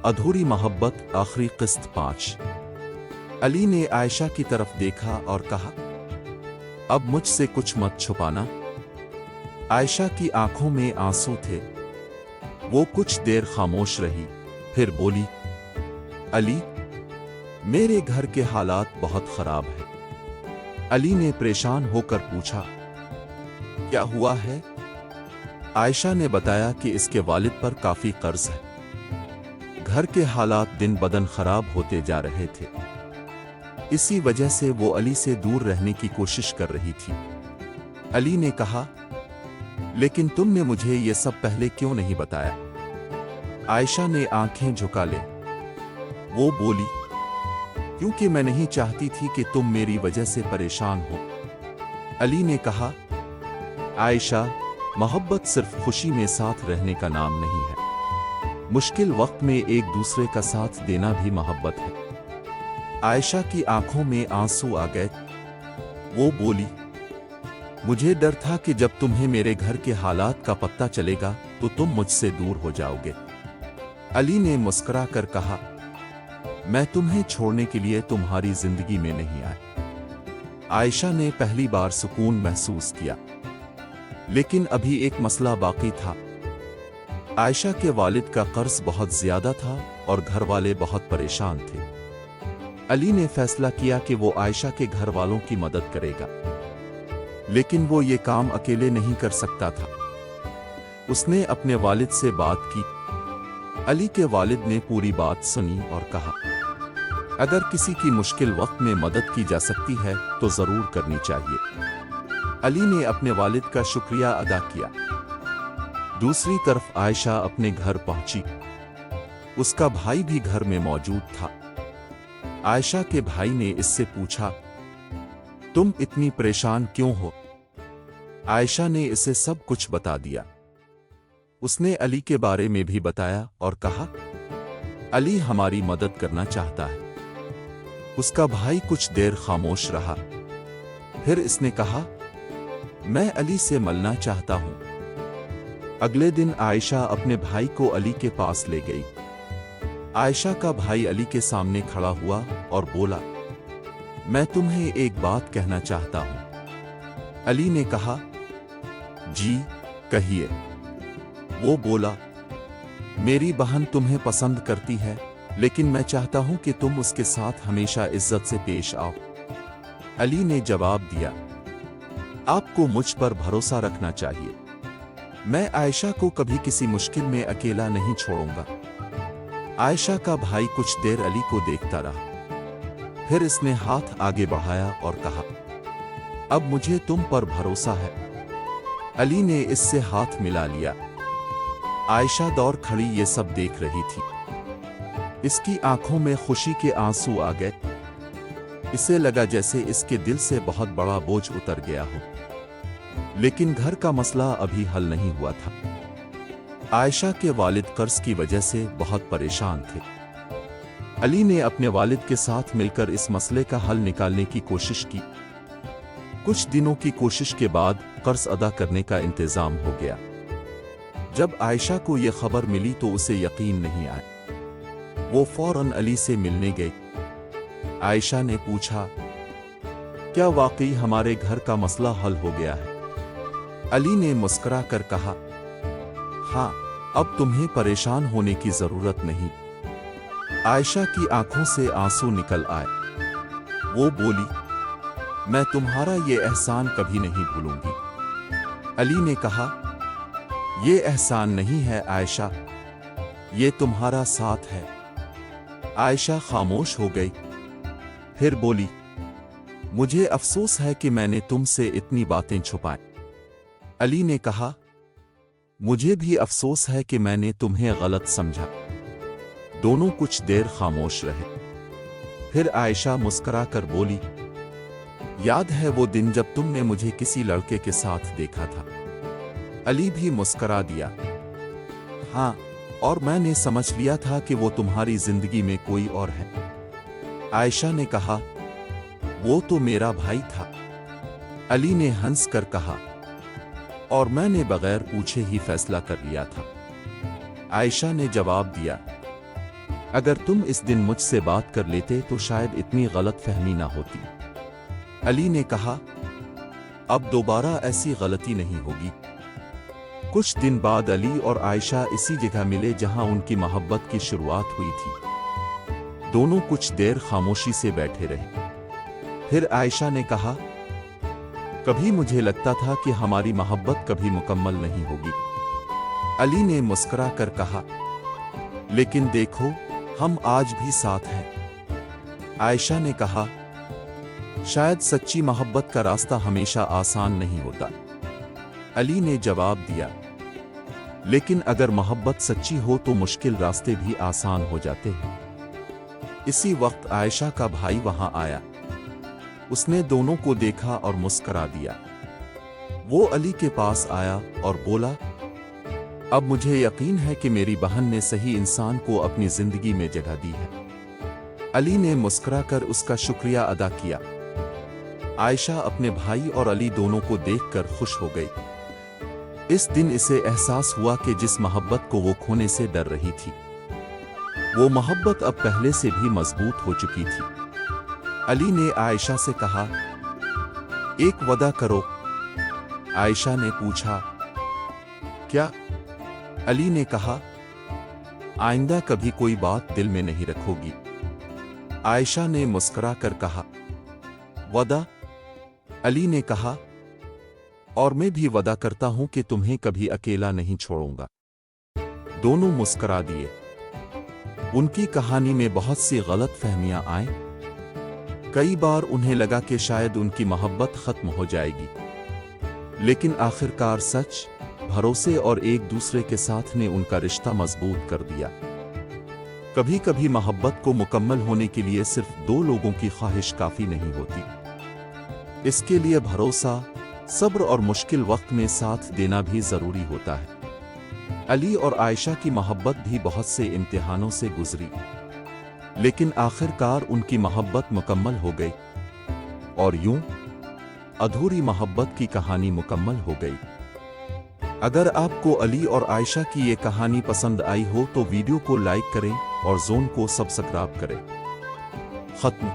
अधूरी मोहब्बत आखिरी किस्त 5। अली ने आयशा की तरफ देखा और कहा, अब मुझसे कुछ मत छुपाना। आयशा की आंखों में आंसू थे। वो कुछ देर खामोश रही, फिर बोली, अली, मेरे घर के हालात बहुत खराब हैं। अली ने परेशान होकर पूछा, क्या हुआ है? आयशा ने बताया कि इसके वालिद पर काफी कर्ज है। घर के हालात दिन बदन खराब होते जा रहे थे। इसी वजह से वो अली से दूर रहने की कोशिश कर रही थी। अली ने कहा, लेकिन तुमने मुझे ये सब पहले क्यों नहीं बताया? आयशा ने आंखें झुका ले। वो बोली, क्योंकि मैं नहीं चाहती थी कि तुम मेरी वजह से परेशान हो। अली ने कहा, आयशा, मोहब्बत सिर्फ खुशी में साथ रहने का नाम नहीं है। मुश्किल वक्त में एक दूसरे का साथ देना भी मोहब्बत है। आयशा की आंखों में आंसू आ गए। वो बोली, मुझे डर था कि जब तुम्हें मेरे घर के हालात का पता चलेगा तो तुम मुझसे दूर हो जाओगे। अली ने मुस्कुरा कर कहा, मैं तुम्हें छोड़ने के लिए तुम्हारी जिंदगी में नहीं आया। आयशा ने पहली बार सुकून महसूस किया। लेकिन अभी एक मसला बाकी था। आयशा के वालिद का कर्ज बहुत ज्यादा था और घर वाले बहुत परेशान थे। अली ने फैसला किया कि वो आयशा के घर वालों की मदद करेगा, लेकिन वो ये काम अकेले नहीं कर सकता था। उसने अपने वालिद से बात की। अली के वालिद ने पूरी बात सुनी और कहा, अगर किसी की मुश्किल वक्त में मदद की जा सकती है तो जरूर करनी चाहिए। अली ने अपने वालिद का शुक्रिया अदा किया। दूसरी तरफ आयशा अपने घर पहुंची। उसका भाई भी घर में मौजूद था। आयशा के भाई ने इससे पूछा, तुम इतनी परेशान क्यों हो? आयशा ने इसे सब कुछ बता दिया। उसने अली के बारे में भी बताया और कहा, अली हमारी मदद करना चाहता है। उसका भाई कुछ देर खामोश रहा। फिर इसने कहा, मैं अली से मिलना चाहता हूं। अगले दिन आयशा अपने भाई को अली के पास ले गई। आयशा का भाई अली के सामने खड़ा हुआ और बोला, मैं तुम्हें एक बात कहना चाहता हूं। अली ने कहा, जी कहिए। वो बोला, मेरी बहन तुम्हें पसंद करती है, लेकिन मैं चाहता हूं कि तुम उसके साथ हमेशा इज्जत से पेश आओ। अली ने जवाब दिया, आपको मुझ पर भरोसा रखना चाहिए। मैं आयशा को कभी किसी मुश्किल में अकेला नहीं छोड़ूंगा। आयशा का भाई कुछ देर अली को देखता रहा। फिर इसने हाथ आगे बढ़ाया और कहा, अब मुझे तुम पर भरोसा है। अली ने इससे हाथ मिला लिया। आयशा दौड़ खड़ी ये सब देख रही थी। इसकी आंखों में खुशी के आंसू आ गए। इसे लगा जैसे इसके दिल से बहुत बड़ा बोझ उतर गया हो। लेकिन घर का मसला अभी हल नहीं हुआ था। आयशा के वालिद कर्ज की वजह से बहुत परेशान थे। अली ने अपने वालिद के साथ मिलकर इस मसले का हल निकालने की कोशिश की। कुछ दिनों की कोशिश के बाद कर्ज अदा करने का इंतजाम हो गया। जब आयशा को यह खबर मिली तो उसे यकीन नहीं आया। वो फौरन अली से मिलने गई। आयशा ने पूछा, क्या वाकई हमारे घर का मसला हल हो गया है? अली ने मुस्कुरा कर कहा, हाँ, अब तुम्हें परेशान होने की जरूरत नहीं। आयशा की आंखों से आंसू निकल आए। वो बोली, मैं तुम्हारा ये एहसान कभी नहीं भूलूंगी। अली ने कहा, ये एहसान नहीं है आयशा, ये तुम्हारा साथ है। आयशा खामोश हो गई। फिर बोली, मुझे अफसोस है कि मैंने तुमसे इतनी बातें छुपाई। अली ने कहा, मुझे भी अफसोस है कि मैंने तुम्हें गलत समझा। दोनों कुछ देर खामोश रहे। फिर आयशा मुस्कुरा कर बोली, याद है वो दिन जब तुमने मुझे किसी लड़के के साथ देखा था? अली भी मुस्कुरा दिया। हाँ, और मैंने समझ लिया था कि वो तुम्हारी जिंदगी में कोई और है। आयशा ने कहा, वो तो मेरा भाई था। अली ने हंस कर कहा, और मैंने बगैर पूछे ही फैसला कर लिया था। आयशा ने जवाब दिया, اگر تم اس دن مجھ سے بات کر لیتے تو شاید اتنی غلط فہمی نہ ہوتی۔ علی نے کہا، اب دوبارہ ایسی غلطی نہیں ہوگی۔ کچھ دن بعد علی اور عائشہ اسی جگہ ملے جہاں ان کی محبت کی شروعات ہوئی تھی۔ دونوں کچھ دیر خاموشی سے بیٹھے رہے۔ پھر عائشہ نے کہا، کبھی مجھے لگتا تھا کہ ہماری محبت کبھی مکمل نہیں ہوگی۔ علی نے مسکرا کر کہا، لیکن دیکھو، ہم آج بھی ساتھ ہیں۔ عائشہ نے کہا، شاید سچی محبت کا راستہ ہمیشہ آسان نہیں ہوتا۔ علی نے جواب دیا، لیکن اگر محبت سچی ہو تو مشکل راستے بھی آسان ہو جاتے ہیں۔ اسی وقت عائشہ کا بھائی وہاں آیا۔ اس نے دونوں کو دیکھا اور مسکرا دیا۔ وہ علی کے پاس آیا اور بولا، اب مجھے یقین ہے کہ میری بہن نے صحیح انسان کو اپنی زندگی میں جگہ دی ہے۔ علی نے مسکرا کر اس کا شکریہ ادا کیا۔ عائشہ اپنے بھائی اور علی دونوں کو دیکھ کر خوش ہو گئی۔ اس دن اسے احساس ہوا کہ جس محبت کو وہ کھونے سے ڈر رہی تھی، وہ محبت اب پہلے سے بھی مضبوط ہو چکی تھی۔ علی نے عائشہ سے کہا، ایک وعدہ کرو۔ عائشہ نے پوچھا، کیا؟ علی نے کہا، آئندہ کبھی کوئی بات دل میں نہیں رکھو گی۔ عائشہ نے مسکرا کر کہا، وعدہ؟ علی نے کہا، اور میں بھی وعدہ کرتا ہوں کہ تمہیں کبھی اکیلا نہیں چھوڑوں گا۔ دونوں مسکرا دیے۔ ان کی کہانی میں بہت سی غلط فہمیاں آئیں۔ کئی بار انہیں لگا کہ شاید ان کی محبت ختم ہو جائے گی، لیکن آخرکار سچ، بھروسے اور ایک دوسرے کے ساتھ نے ان کا رشتہ مضبوط کر دیا۔ کبھی کبھی محبت کو مکمل ہونے کے لیے صرف دو لوگوں کی خواہش کافی نہیں ہوتی۔ اس کے لیے بھروسہ، صبر اور مشکل وقت میں ساتھ دینا بھی ضروری ہوتا ہے۔ علی اور عائشہ کی محبت بھی بہت سے امتحانوں سے گزری، لیکن آخرکار ان کی محبت مکمل ہو گئی، اور یوں ادھوری محبت کی کہانی مکمل ہو گئی۔ اگر آپ کو علی اور عائشہ کی یہ کہانی پسند آئی ہو تو ویڈیو کو لائک کریں اور زون کو سبسکرائب کریں۔ ختم۔